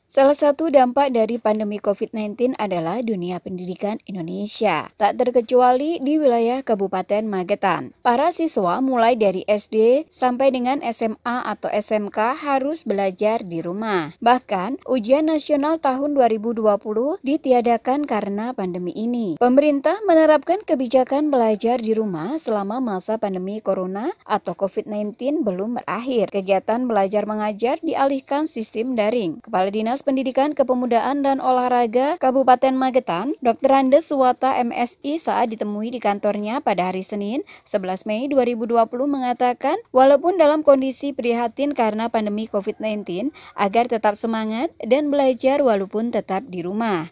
Salah satu dampak dari pandemi COVID-19 adalah dunia pendidikan Indonesia, tak terkecuali di wilayah Kabupaten Magetan. Para siswa mulai dari SD sampai dengan SMA atau SMK harus belajar di rumah. Bahkan, ujian nasional tahun 2020 ditiadakan karena pandemi ini. Pemerintah menerapkan kebijakan belajar di rumah selama masa pandemi Corona atau COVID-19 belum berakhir. Kegiatan belajar mengajar dialihkan sistem daring. Kepala Dinas Pendidikan Kepemudaan dan Olahraga Kabupaten Magetan, Dr. Andes Suwata MSI saat ditemui di kantornya pada hari Senin, 11 Mei 2020 mengatakan, walaupun dalam kondisi prihatin karena pandemi COVID-19, agar tetap semangat dan belajar walaupun tetap di rumah.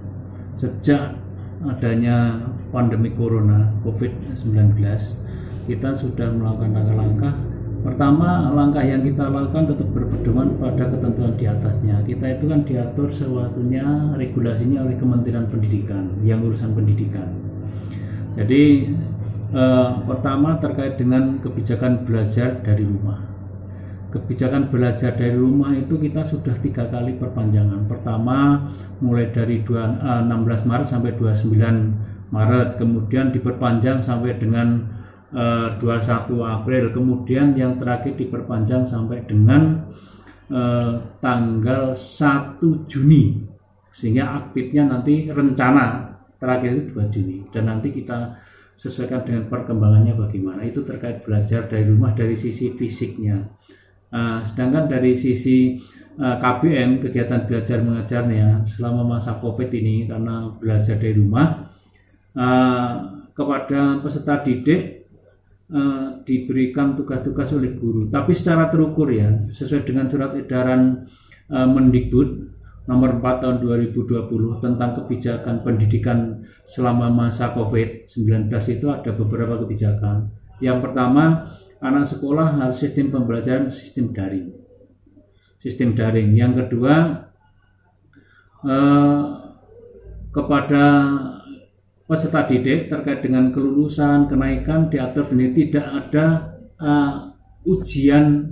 Sejak adanya pandemi Corona COVID-19, kita sudah melakukan langkah-langkah. Pertama, langkah yang kita lakukan tetap berpedoman pada ketentuan di atasnya. Kita itu kan diatur sesuatunya, regulasinya oleh Kementerian Pendidikan, yang urusan pendidikan. Jadi, pertama terkait dengan kebijakan belajar dari rumah. Kebijakan belajar dari rumah itu kita sudah 3 kali perpanjangan. Pertama, mulai dari 16 Maret sampai 29 Maret, kemudian diperpanjang sampai dengan 21 April, kemudian yang terakhir diperpanjang sampai dengan tanggal 1 Juni, sehingga aktifnya nanti rencana terakhir itu 2 Juni, dan nanti kita sesuaikan dengan perkembangannya bagaimana. Itu terkait belajar dari rumah dari sisi fisiknya. Sedangkan dari sisi KBM, kegiatan belajar mengajarnya selama masa COVID ini, karena belajar dari rumah, kepada peserta didik diberikan tugas-tugas oleh guru, tapi secara terukur ya, sesuai dengan surat edaran Mendikbud nomor 4 tahun 2020 tentang kebijakan pendidikan selama masa COVID-19. Itu ada beberapa kebijakan. Yang pertama, anak sekolah harus sistem pembelajaran sistem daring. Yang kedua, kepada peserta didik terkait dengan kelulusan, kenaikan diatur sendiri, tidak ada ujian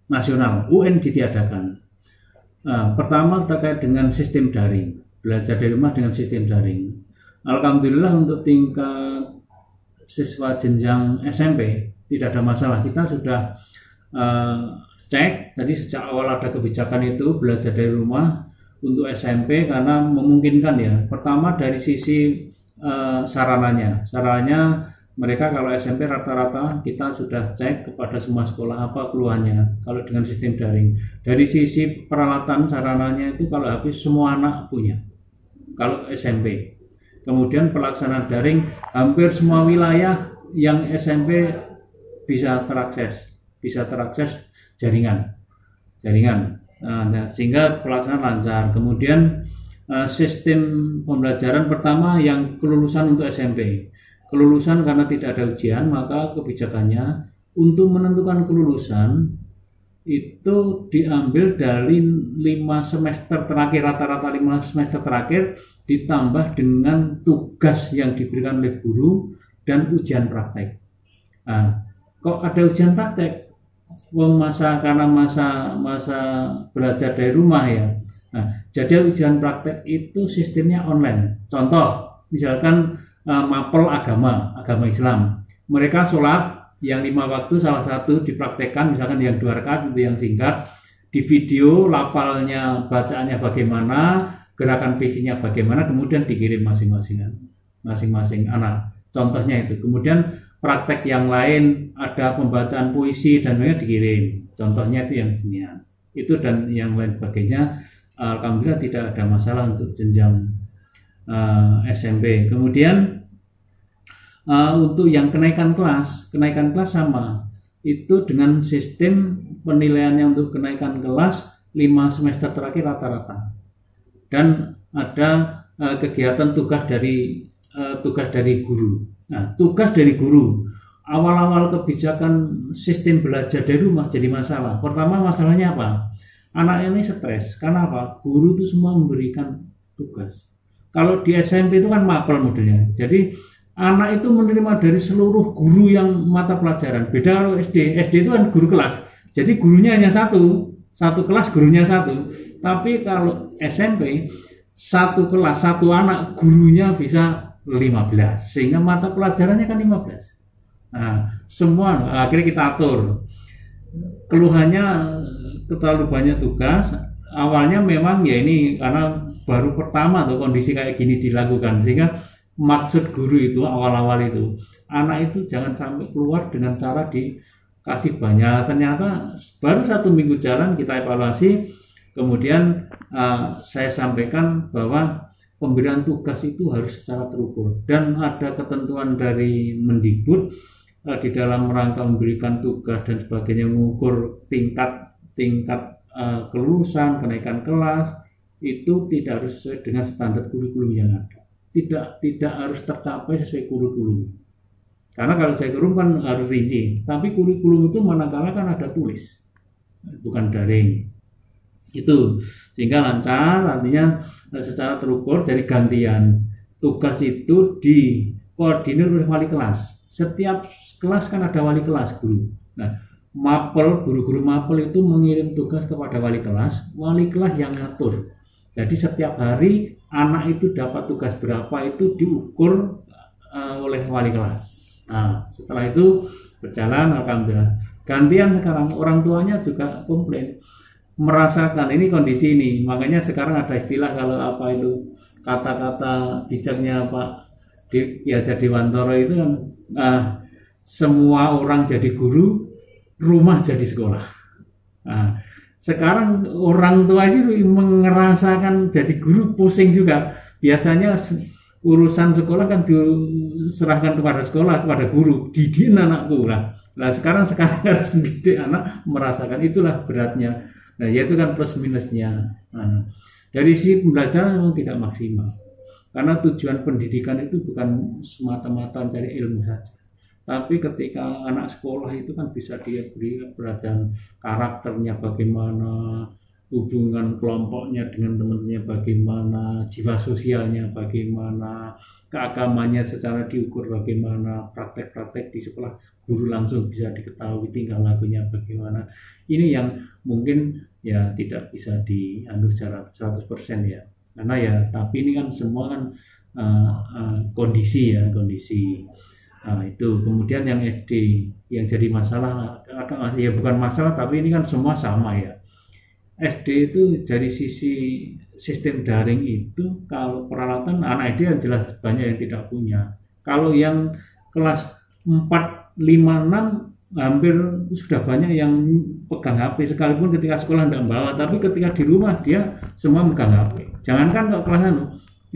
nasional, UN ditiadakan. Pertama terkait dengan sistem daring, belajar dari rumah dengan sistem daring. Alhamdulillah untuk tingkat siswa jenjang SMP tidak ada masalah. Kita sudah cek tadi sejak awal ada kebijakan itu belajar dari rumah untuk SMP karena memungkinkan ya. Pertama dari sisi sarananya mereka kalau SMP rata-rata kita sudah cek kepada semua sekolah apa keluhannya kalau dengan sistem daring. Dari sisi peralatan sarananya itu kalau habis semua anak punya kalau SMP. Kemudian pelaksanaan daring hampir semua wilayah yang SMP bisa terakses jaringan. Sehingga pelaksanaan lancar. Kemudian sistem pembelajaran pertama yang kelulusan untuk SMP. Kelulusan karena tidak ada ujian, maka kebijakannya untuk menentukan kelulusan itu diambil dari 5 semester terakhir, rata-rata 5 semester terakhir ditambah dengan tugas yang diberikan oleh guru dan ujian praktek. Kok ada ujian praktek? Karena masa belajar dari rumah ya. Jadi ujian praktek itu sistemnya online. Contoh, misalkan mapel agama Islam. Mereka sholat yang 5 waktu salah satu dipraktekkan, misalkan yang 2 rakaat itu yang singkat, di video lafalnya, bacaannya bagaimana, gerakan fisiknya bagaimana, kemudian dikirim masing-masing anak. Contohnya itu. Kemudian praktek yang lain ada pembacaan puisi dan lainnya dikirim. Contohnya itu yang demikian. Itu dan yang lain sebagainya. Alhamdulillah tidak ada masalah untuk jenjang SMP. Kemudian untuk yang kenaikan kelas sama. Itu dengan sistem penilaiannya untuk kenaikan kelas 5 semester terakhir rata-rata. Dan ada kegiatan tugas dari guru. Nah, tugas dari guru. Awal-awal kebijakan sistem belajar dari rumah jadi masalah. Pertama masalahnya apa? Anak ini stres, karena apa? Guru itu semua memberikan tugas. Kalau di SMP itu kan mapel modelnya. Jadi anak itu menerima dari seluruh guru yang mata pelajaran. Beda kalau SD itu kan guru kelas. Jadi gurunya hanya satu. satu kelas gurunya satu. Tapi kalau SMP satu kelas satu anak gurunya bisa 15, sehingga mata pelajarannya kan 15. Nah, semua akhirnya kita atur. Keluhannya terlalu banyak tugas. Awalnya memang ya ini karena baru pertama tuh kondisi kayak gini dilakukan, sehingga maksud guru itu awal-awal itu anak itu jangan sampai keluar dengan cara dikasih banyak. Ternyata baru 1 minggu jalan kita evaluasi, kemudian saya sampaikan bahwa pemberian tugas itu harus secara terukur dan ada ketentuan dari Mendikbud di dalam rangka memberikan tugas dan sebagainya, mengukur tingkat kelulusan, kenaikan kelas itu tidak harus sesuai dengan standar kurikulum yang ada. Tidak harus tercapai sesuai kurikulum. Karena kalau saya kurikulum kan harus rinci, tapi kurikulum itu manakala kan ada tulis, bukan daring. Itu sehingga lancar, artinya secara terukur dari gantian tugas itu dikoordinir oleh wali kelas. Setiap kelas kan ada wali kelas guru. Nah, guru-guru mapel itu mengirim tugas kepada wali kelas yang ngatur. Jadi setiap hari anak itu dapat tugas berapa itu diukur oleh wali kelas. Nah, setelah itu berjalan, alhamdulillah. Gantian sekarang orang tuanya juga komplain, merasakan ini kondisi ini. Makanya sekarang ada istilah kalau apa itu kata-kata bijaknya Pak Kiai Dewantoro itu kan semua orang jadi guru, rumah jadi sekolah. Nah, sekarang orang tua itu merasakan jadi guru pusing juga. Biasanya urusan sekolah kan diserahkan kepada sekolah, kepada guru, didikin anakku lah. Nah sekarang harus dididik anak, merasakan itulah beratnya. Nah yaitu kan plus minusnya. Nah, dari sisi pembelajaran memang tidak maksimal. Karena tujuan pendidikan itu bukan semata-mata mencari ilmu saja. Tapi ketika anak sekolah itu kan bisa dia beri pelajaran karakternya bagaimana, hubungan kelompoknya dengan teman-temannya bagaimana, jiwa sosialnya bagaimana, keagamannya secara diukur bagaimana, praktek-praktek di sekolah guru langsung bisa diketahui tingkah lakunya bagaimana. Ini yang mungkin ya tidak bisa diatur secara 100% ya. Karena ya tapi ini kan semua kan kondisi. Nah, itu kemudian yang SD yang jadi masalah ya bukan masalah tapi ini kan semua sama ya. SD itu dari sisi sistem daring itu kalau peralatan anak SD yang jelas banyak yang tidak punya. Kalau yang kelas 4, 5, 6 hampir sudah banyak yang pegang HP, sekalipun ketika sekolah tidak bawa, tapi ketika di rumah dia semua megang HP. Jangankan kalau kelas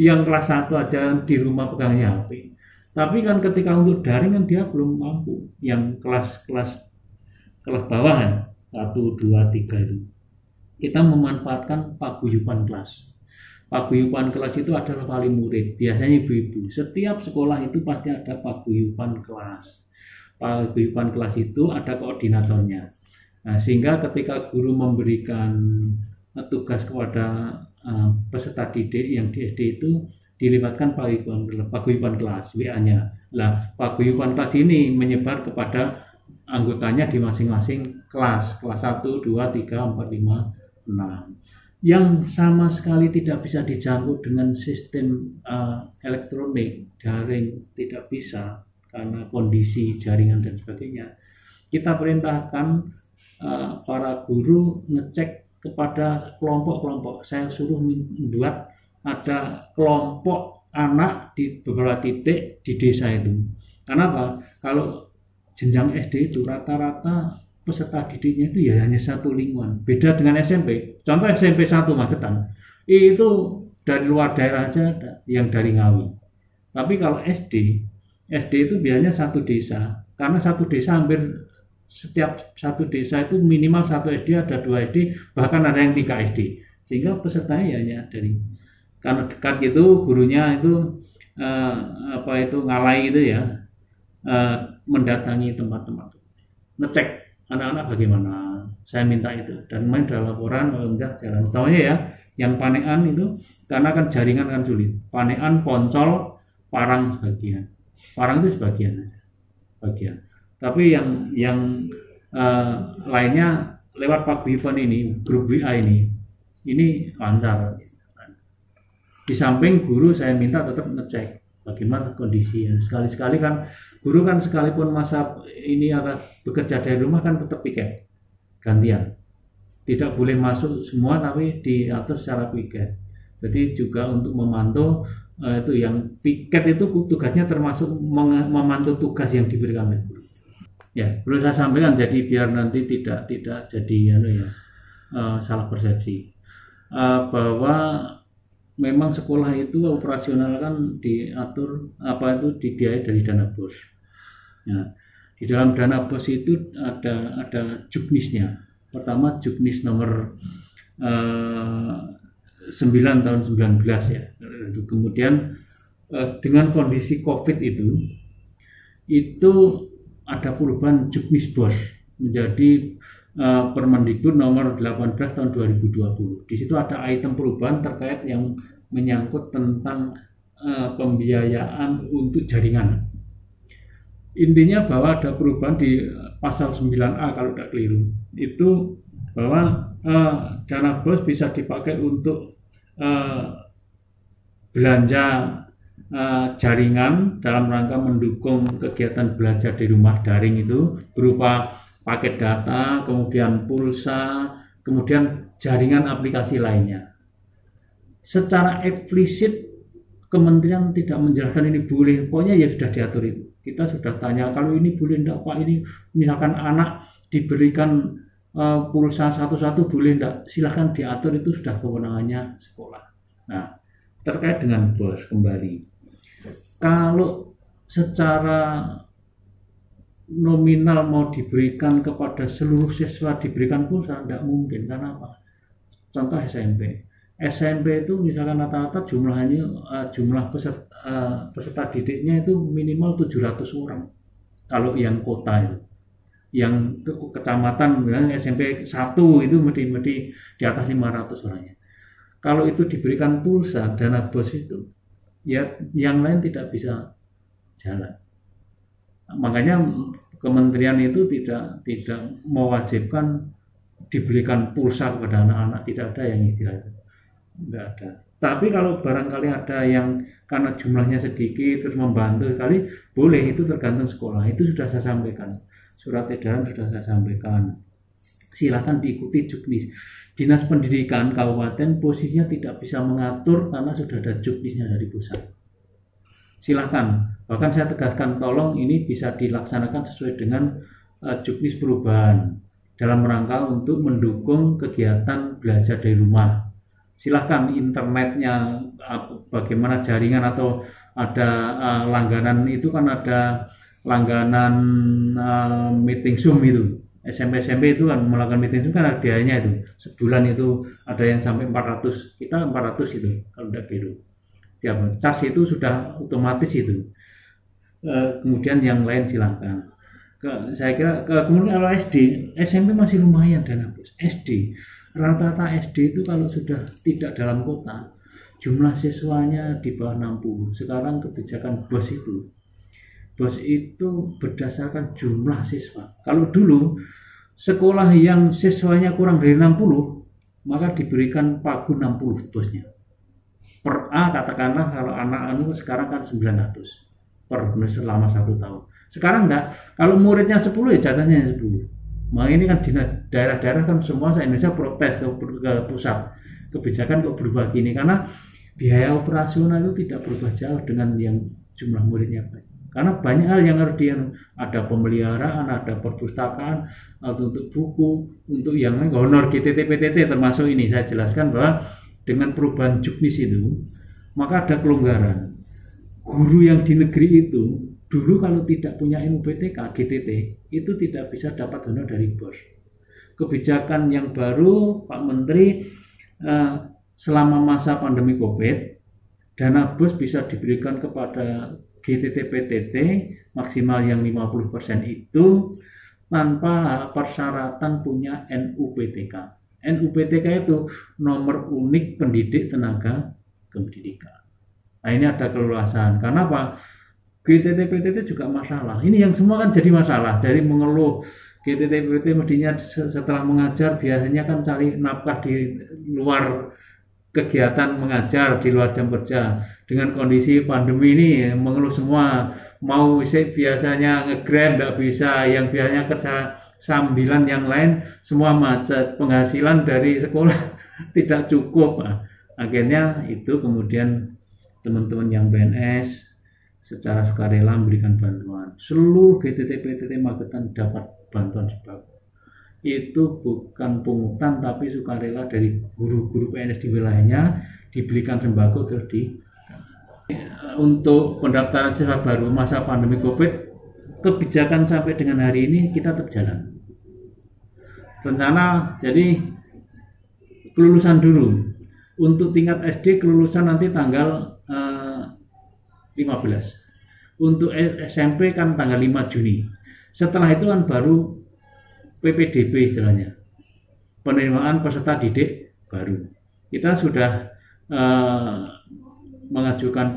yang kelas 1 aja di rumah pegangnya HP. Tapi kan ketika untuk daring kan dia belum mampu. Yang kelas bawah kan 1, 2, 3 itu. Kita memanfaatkan paguyuban kelas. Paguyuban kelas itu adalah wali murid, biasanya ibu-ibu. Setiap sekolah itu pasti ada paguyuban kelas. Paguyuban kelas itu ada koordinatornya. Nah, sehingga ketika guru memberikan tugas kepada peserta didik yang di SD itu dilibatkan paguyuban kelas WA-nya. Nah, paguyuban kelas ini menyebar kepada anggotanya di masing-masing kelas 1, 2, 3, 4, 5, 6. Yang sama sekali tidak bisa dijangkau dengan sistem elektronik, daring, tidak bisa karena kondisi jaringan dan sebagainya. Kita perintahkan para guru ngecek kepada kelompok-kelompok. Saya suruh membuat ada kelompok anak di beberapa titik di desa itu. Kenapa? Kalau jenjang SD itu rata-rata peserta didiknya itu ya hanya satu lingkungan. Beda dengan SMP. Contoh SMP 1 Magetan. Itu dari luar daerah aja ada yang dari Ngawi. Tapi kalau SD itu biasanya satu desa. Karena satu desa hampir setiap satu desa itu minimal 1 SD, ada 2 SD, bahkan ada yang 3 SD. Sehingga pesertanya ya hanya dari karena dekat gitu gurunya itu ngalai itu ya, mendatangi tempat-tempat ngecek anak-anak bagaimana, saya minta itu dan main dalam laporan enggak jalan tahunya ya yang Panean itu karena kan jaringan kan sulit, Panean, Poncol, Parang sebagian, Parang itu sebagian tapi yang lainnya lewat paguyuban ini, grup WA ini lancar. Di samping guru saya minta tetap ngecek bagaimana kondisi. Sekali-sekali kan guru kan sekalipun masa ini akan bekerja dari rumah kan tetap piket gantian. Tidak boleh masuk semua tapi diatur secara piket. Jadi juga untuk memantau itu yang piket itu tugasnya termasuk memantau tugas yang diberikan oleh guru. Ya, perlu saya sampaikan jadi biar nanti tidak jadi salah persepsi bahwa memang sekolah itu operasional kan diatur dibiayai dari dana BOS. Ya, di dalam dana BOS itu ada juknisnya. Pertama juknis nomor 9 tahun 19 ya. Kemudian dengan kondisi COVID itu ada perubahan juknis BOS menjadi Permendikbud nomor 18 tahun 2020. Di situ ada item perubahan terkait yang menyangkut tentang pembiayaan untuk jaringan. Intinya bahwa ada perubahan di pasal 9A kalau tidak keliru. Itu bahwa dana BOS bisa dipakai untuk belanja jaringan dalam rangka mendukung kegiatan belajar di rumah daring itu berupa paket data, kemudian pulsa, kemudian jaringan aplikasi lainnya. Secara eksplisit kementerian tidak menjelaskan ini boleh, pokoknya ya sudah diatur itu. Kita sudah tanya kalau ini boleh enggak Pak, ini misalkan anak diberikan pulsa satu-satu boleh enggak, silahkan diatur, itu sudah kewenangannya sekolah. Nah, terkait dengan BOS kembali. Kalau secara nominal mau diberikan kepada seluruh siswa diberikan pulsa tidak mungkin. Karena apa? Contoh SMP itu misalkan rata-rata jumlah peserta didiknya itu minimal 700 orang kalau yang kota itu. Yang kecamatan SMP 1 itu mesti di atas 500 orangnya. Kalau itu diberikan pulsa dana BOS itu ya yang lain tidak bisa jalan. Makanya kementerian itu tidak mewajibkan diberikan pulsa kepada anak-anak, tidak ada yang istilah itu, tidak ada. Tapi kalau barangkali ada yang karena jumlahnya sedikit terus membantu sekali, boleh, itu tergantung sekolah. Itu sudah saya sampaikan, surat edaran sudah saya sampaikan. Silakan diikuti juknis. Dinas Pendidikan Kabupaten posisinya tidak bisa mengatur karena sudah ada juknisnya dari pusat. Silakan, bahkan saya tegaskan tolong ini bisa dilaksanakan sesuai dengan juknis perubahan dalam rangka untuk mendukung kegiatan belajar dari rumah. Silakan internetnya bagaimana jaringan atau ada langganan itu kan ada langganan meeting Zoom itu. SMP itu kan melakukan meeting Zoom kan ada biayanya itu. Sebulan itu ada yang sampai 400. Kita 400 itu kalau tidak biru. Tiap cas itu sudah otomatis itu. Kemudian yang lain silakan. Saya kira kemudian kalau SMP masih lumayan dana BOS. Rata-rata SD itu kalau sudah tidak dalam kota, jumlah siswanya di bawah 60. Sekarang kebijakan BOS itu berdasarkan jumlah siswa. Kalau dulu sekolah yang siswanya kurang dari 60, maka diberikan pagu 60 BOS-nya. Per A katakanlah kalau anak sekarang kan 900 per selama 1 tahun. Sekarang enggak, kalau muridnya 10 ya jatahnya 10. Makanya ini kan di daerah-daerah kan semua se-Indonesia protes ke pusat. Kebijakan kok berubah gini karena biaya operasional itu tidak berubah jauh dengan yang jumlah muridnya banyak. Karena banyak hal yang harus ada pemeliharaan, ada perpustakaan, untuk buku, untuk yang lain, honor GTT PTT termasuk ini saya jelaskan bahwa dengan perubahan juknis itu, maka ada kelonggaran. Guru yang di negeri itu, dulu kalau tidak punya NUPTK, GTT, itu tidak bisa dapat honor dari BOS. Kebijakan yang baru, Pak Menteri, selama masa pandemi COVID, dana BOS bisa diberikan kepada GTT PTT, maksimal yang 50% itu, tanpa persyaratan punya NUPTK. NUPTK itu nomor unik pendidik tenaga kependidikan. Nah ini ada keleluasan. Karena apa? GTT PTT juga masalah. Ini yang semua kan jadi masalah. Dari mengeluh GTT-PT mestinya setelah mengajar biasanya kan cari nafkah di luar kegiatan mengajar, di luar jam kerja. Dengan kondisi pandemi ini mengeluh semua, mau biasanya nge-grab nggak bisa, yang biasanya kerja sambilan yang lain semua macet, penghasilan dari sekolah tidak cukup. Nah, akhirnya itu kemudian teman-teman yang PNS secara sukarela memberikan bantuan. Seluruh GTT-PTT Magetan dapat bantuan sembako. Itu bukan pungutan tapi sukarela dari guru-guru PNS di wilayahnya, dibelikan sembako terus untuk pendaftaran siswa baru masa pandemi COVID, kebijakan sampai dengan hari ini kita tetap jalan. Rencana jadi kelulusan dulu. Untuk tingkat SD kelulusan nanti tanggal 15. Untuk SMP kan tanggal 5 Juni. Setelah itu kan baru PPDB istilahnya. Penerimaan peserta didik baru. Kita sudah mengajukan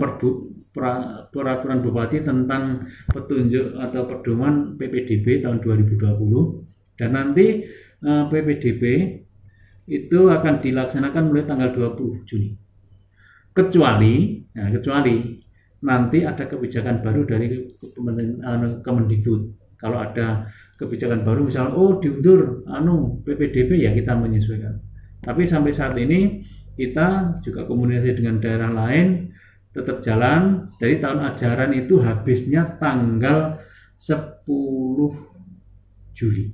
peraturan Bupati tentang petunjuk atau pedoman PPDB tahun 2020, dan nanti PPDB itu akan dilaksanakan mulai tanggal 20 Juni. Kecuali nanti ada kebijakan baru dari Kemendikbud. Kalau ada kebijakan baru misalnya diundur PPDB, ya kita menyesuaikan. Tapi sampai saat ini kita juga komunikasi dengan daerah lain tetap jalan. Dari tahun ajaran itu habisnya tanggal 10 Juli.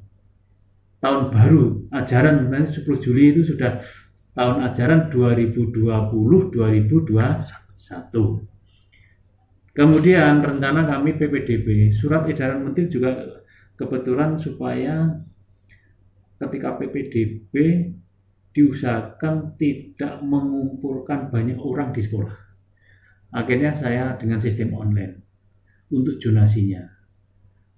Tahun baru ajaran nanti 10 Juli itu sudah tahun ajaran 2020-2021. Kemudian rencana kami PPDB, surat edaran menteri juga kebetulan supaya ketika PPDB diusahakan tidak mengumpulkan banyak orang di sekolah. Akhirnya saya dengan sistem online untuk zonasinya.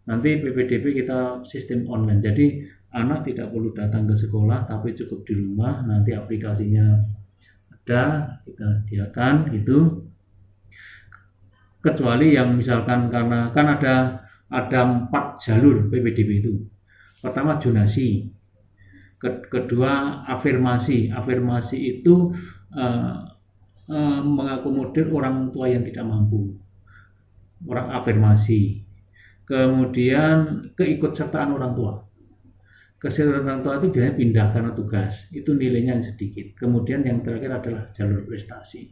Nanti PPDB kita sistem online, jadi anak tidak perlu datang ke sekolah tapi cukup di rumah. Nanti aplikasinya ada, kita sediakan gitu. Kecuali yang misalkan karena kan ada 4 jalur PPDB itu. Pertama zonasi, kedua afirmasi. Afirmasi itu mengakomodir orang tua yang tidak mampu, orang afirmasi. Kemudian keikutsertaan orang tua. Kesertaan orang tua itu biasanya pindah karena tugas, itu nilainya sedikit. Kemudian yang terakhir adalah jalur prestasi.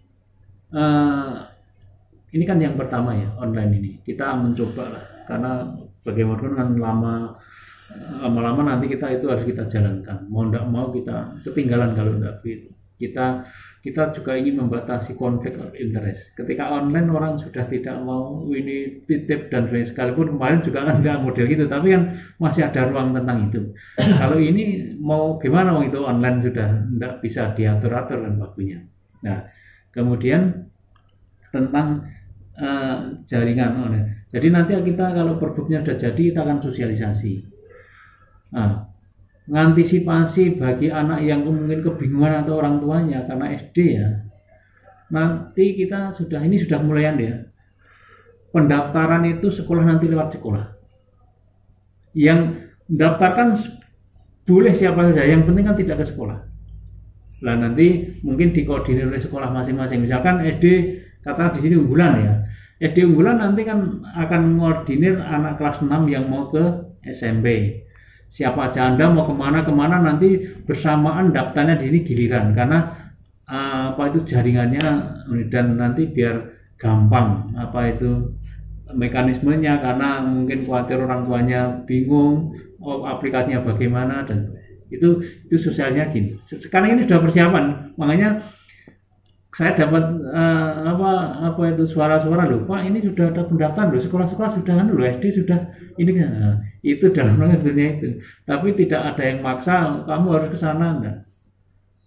Ini kan yang pertama ya, online ini. Kita mencoba lah, karena bagaimanapun kan lama-lama nanti kita itu harus kita jalankan. Mau tidak mau kita ketinggalan kalau tidak begitu. Kita juga ingin membatasi konflik of interest. Ketika online orang sudah tidak mau ini titip dan lain, sekalipun kemarin juga kan tidak model gitu, tapi kan masih ada ruang tentang itu. Kalau ini mau gimana, itu online sudah tidak bisa diatur-atur dan waktunya. Nah, kemudian tentang jaringan online. Jadi nanti kita kalau perbuknya sudah jadi, kita akan sosialisasi. Nah, mengantisipasi bagi anak yang mungkin kebingungan atau orang tuanya karena SD ya. Nanti kita sudah mulai ya. Pendaftaran itu sekolah nanti lewat sekolah. Yang mendaftarkan boleh siapa saja, yang penting kan tidak ke sekolah. Lah nanti mungkin dikoordinir oleh sekolah masing-masing. Misalkan SD katakan di sini unggulan ya. SD unggulan nanti kan akan mengordinir anak kelas 6 yang mau ke SMP. Siapa aja Anda mau kemana nanti bersamaan daftarnya di sini giliran, karena itu jaringannya, dan nanti biar gampang itu mekanismenya, karena mungkin khawatir orang tuanya bingung aplikasinya bagaimana, dan itu sosialnya gini. Sekarang ini sudah persiapan, makanya saya dapat suara-suara loh, Pak, ini sudah ada pendaftaran loh, sekolah-sekolah sudah SD sudah ini kan. Itu dalam rangka itu, tapi tidak ada yang maksa kamu harus ke sana, enggak.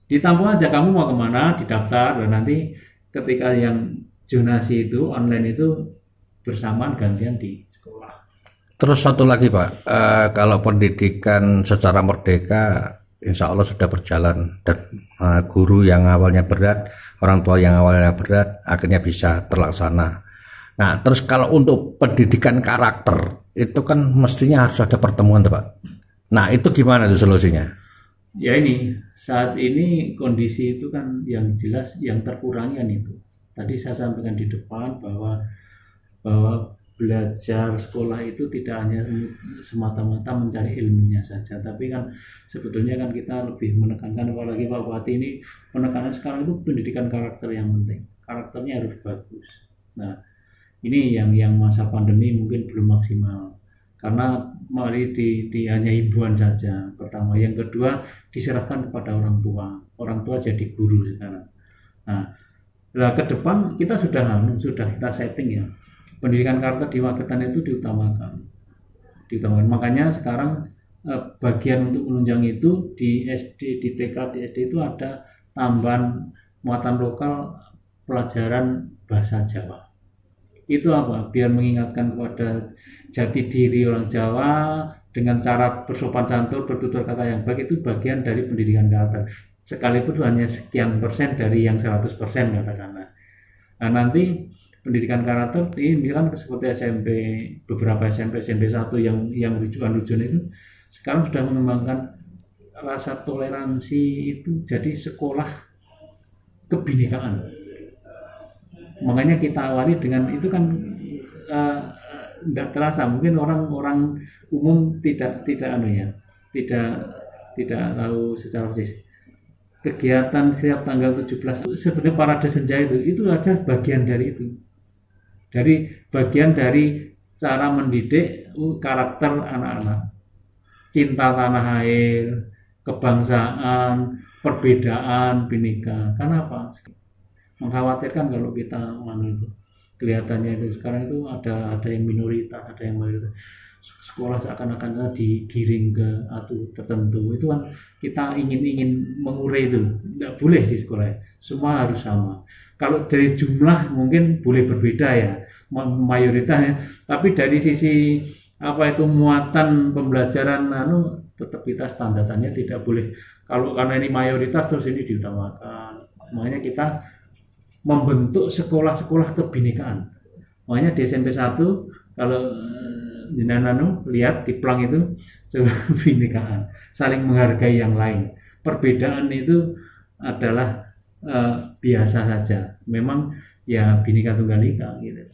Ditampung aja kamu mau kemana, didaftar, dan nanti ketika yang zonasi itu online itu bersamaan gantian di sekolah. Terus satu lagi Pak, kalau pendidikan secara merdeka insya Allah sudah berjalan, dan guru yang awalnya berat, orang tua yang awalnya berat akhirnya bisa terlaksana. Nah terus kalau untuk pendidikan karakter itu kan mestinya harus ada pertemuan Pak, Nah, itu gimana tuh solusinya? Ya ini, saat ini kondisi itu kan yang jelas yang terkurangi kan itu. Tadi saya sampaikan di depan bahwa belajar sekolah itu tidak hanya semata-mata mencari ilmunya saja, tapi kan sebetulnya kan kita lebih menekankan, apalagi Pak Bupati ini menekankan sekarang itu pendidikan karakter yang penting. Karakternya harus bagus. Nah, ini yang masa pandemi mungkin belum maksimal. Karena mari hanya himbauan saja pertama, yang kedua diserahkan kepada orang tua jadi guru sekarang. Nah, ke depan kita sudah kita setting ya, pendidikan karakter di Magetan itu diutamakan. Makanya sekarang bagian untuk menunjang itu di SD, di TK, di SD itu ada tambahan muatan lokal pelajaran bahasa Jawa. Itu apa? Biar mengingatkan kepada jati diri orang Jawa dengan cara bersopan santun, bertutur kata yang baik, itu bagian dari pendidikan karakter. Sekalipun hanya sekian persen dari yang 100% katakanlah. Nah, nanti pendidikan karakter ini kan seperti SMP, beberapa SMP 1 yang rujukan-rujukan itu sekarang sudah mengembangkan rasa toleransi itu jadi sekolah kebinekaan. Makanya kita awali dengan itu kan tidak terasa, mungkin orang umum tidak tahu secara persis. Kegiatan setiap tanggal 17 sebenarnya parade senja itu aja bagian dari itu. Bagian dari cara mendidik karakter anak-anak. Cinta tanah air, kebangsaan, perbedaan, bineka. Kenapa? Mengkhawatirkan kalau kita kelihatannya itu sekarang itu ada yang minoritas, ada yang mayoritas. Sekolah seakan-akan digiring ke atau tertentu, itu kan kita ingin mengurai itu. Tidak boleh di sekolah, semua harus sama. Kalau dari jumlah mungkin boleh berbeda ya, mayoritasnya, tapi dari sisi muatan pembelajaran tetap kita standarnya tidak boleh. Kalau karena ini mayoritas terus ini diutamakan. Makanya kita membentuk sekolah-sekolah kebinekaan. Makanya di SMP 1 kalau lihat di plang itu kebinekaan, saling menghargai yang lain. Perbedaan itu adalah biasa saja. Memang ya Bhinneka Tunggal Ika gitu.